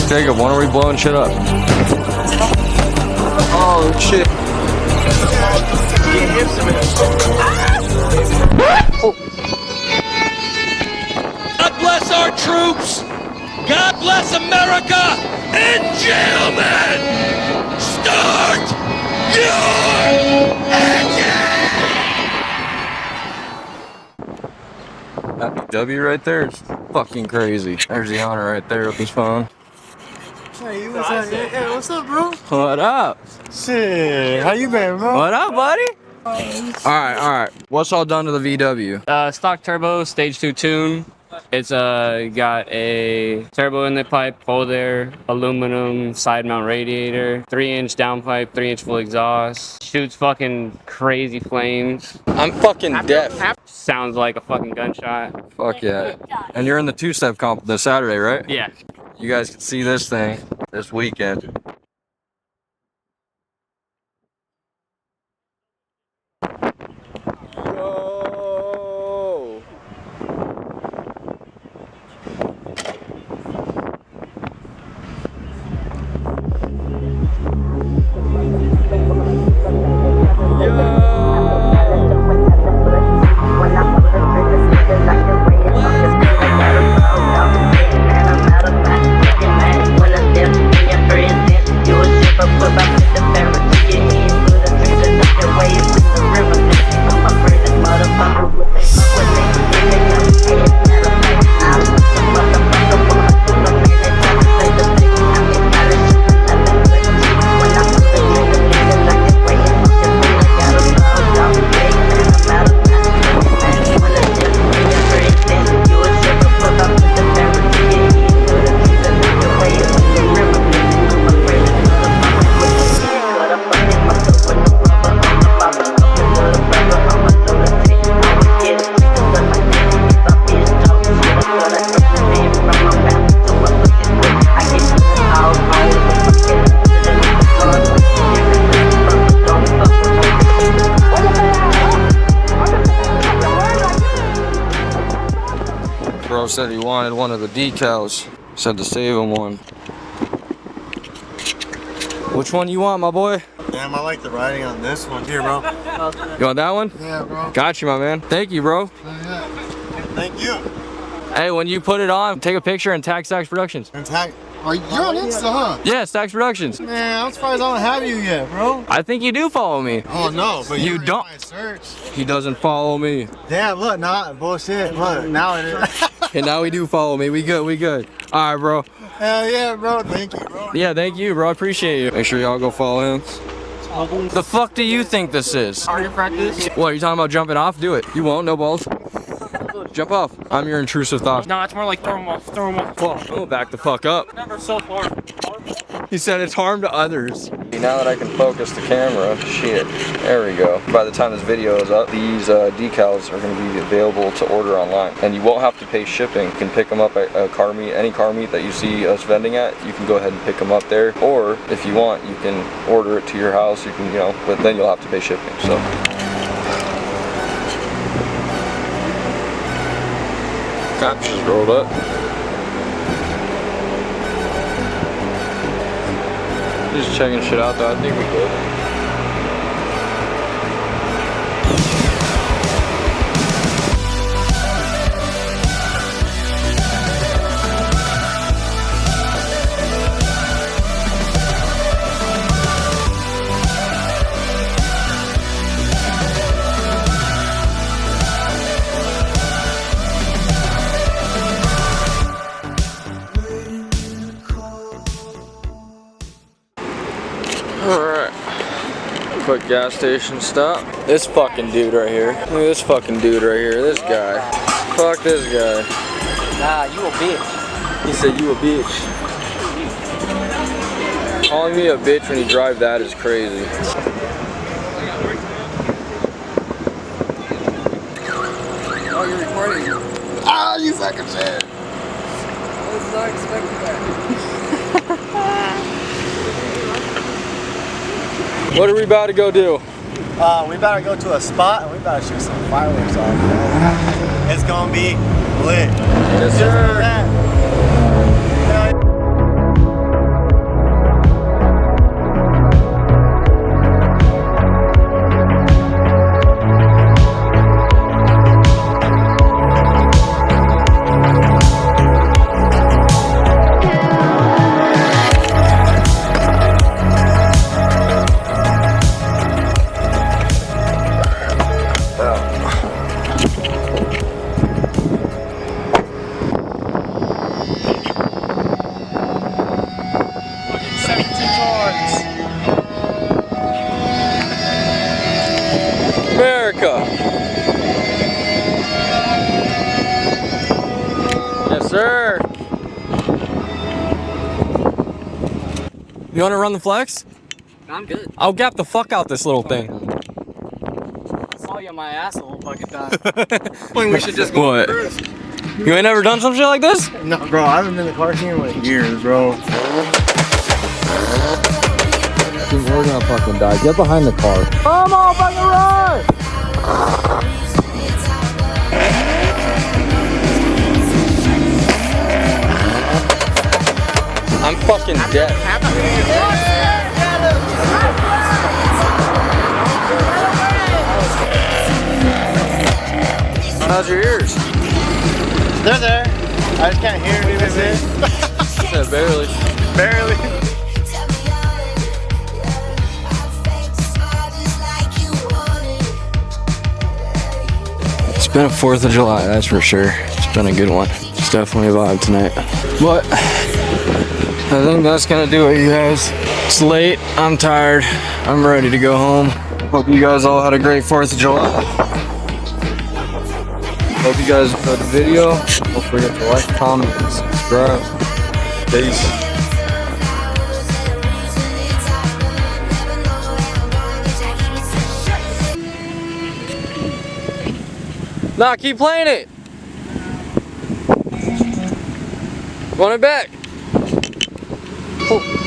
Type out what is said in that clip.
Jacob, when are we blowing shit up? Oh shit. God bless our troops! God bless America! And gentlemen, start your engine! Happy W right there is fucking crazy. There's the owner right there with his phone. Hey, what's up, bro? What up? Shit, how you been, bro? What up, buddy? Alright. What's all done to the VW? Stock turbo, stage 2 tune. It's got a turbo inlet pipe, cold air, aluminum side mount radiator, 3-inch downpipe, 3-inch full exhaust. Shoots fucking crazy flames. I'm fucking deaf. Sounds like a fucking gunshot. Fuck yeah. And you're in the two-step comp this Saturday, right? Yeah. You guys can see this thing this weekend. Yo! Bro said he wanted one of the decals. Said to save him one. Which one you want, my boy? Damn, I like the writing on this one. Here, bro. You want that one? Yeah, bro. Got you, my man. Thank you, bro. Thank you. Hey, when you put it on, take a picture and tag Stacks Productions. And tag. Oh, you're on Insta, huh? Yeah, Stacks Productions. Man, I'm surprised I don't have you yet, bro. I think you do follow me. Oh no, but You you're in don't. my search. He doesn't follow me. Damn, look, not bullshit. Look, now it is. And now we do follow me. We good. All right, bro. Hell yeah, bro. Thank you, bro. Yeah, thank you, bro. I appreciate you. Make sure y'all go follow him. The fuck do you think this is? Target practice? What, are you talking about jumping off? Do it. You won't, no balls. Jump off. I'm your intrusive thought. No, it's more like throw them off. Oh, back the fuck up. Never so far. He said it's harm to others. Now that I can focus the camera, shit, there we go. By the time this video is up, these decals are going to be available to order online. And you won't have to pay shipping. You can pick them up at a car meet, any car meet that you see us vending at, you can go ahead and pick them up there. Or if you want, you can order it to your house, you can, you know, but then you'll have to pay shipping, so. Cops just rolled up. Just checking shit out though, I think we good. Alright. Quick gas station stop. This fucking dude right here. Look at this fucking dude right here. This guy. Fuck this guy. Nah, you a bitch. He said you a bitch. Calling me a bitch when you drive that is crazy. Oh, you're recording. Ah, you fucking shit. I was not expecting that. What are we about to go do? We better go to a spot and we better shoot some fireworks off, man. It's gonna be lit. Yes, Just sir. like that. You want to run the flex? I'm good. I'll gap the fuck out this little thing. I saw you on my ass the whole fucking time. We should just go. What? You ain't never done some shit like this? No, bro, I haven't been in the car scene in like years, bro. Dude, we're gonna fucking die. Get behind the car. Come on, fucking run! I'm fucking dead. How's your ears? They're there. I just can't hear anything. Yeah, barely. Barely. It's been a 4th of July, that's for sure. It's been a good one. It's definitely a vibe tonight. But I think that's gonna do it, you guys. It's late, I'm tired, I'm ready to go home. Hope you guys all had a great 4th of July. Hope you guys enjoyed the video. Don't forget to like, comment, and subscribe. Peace. Nah, keep playing it. Want it back? Oh.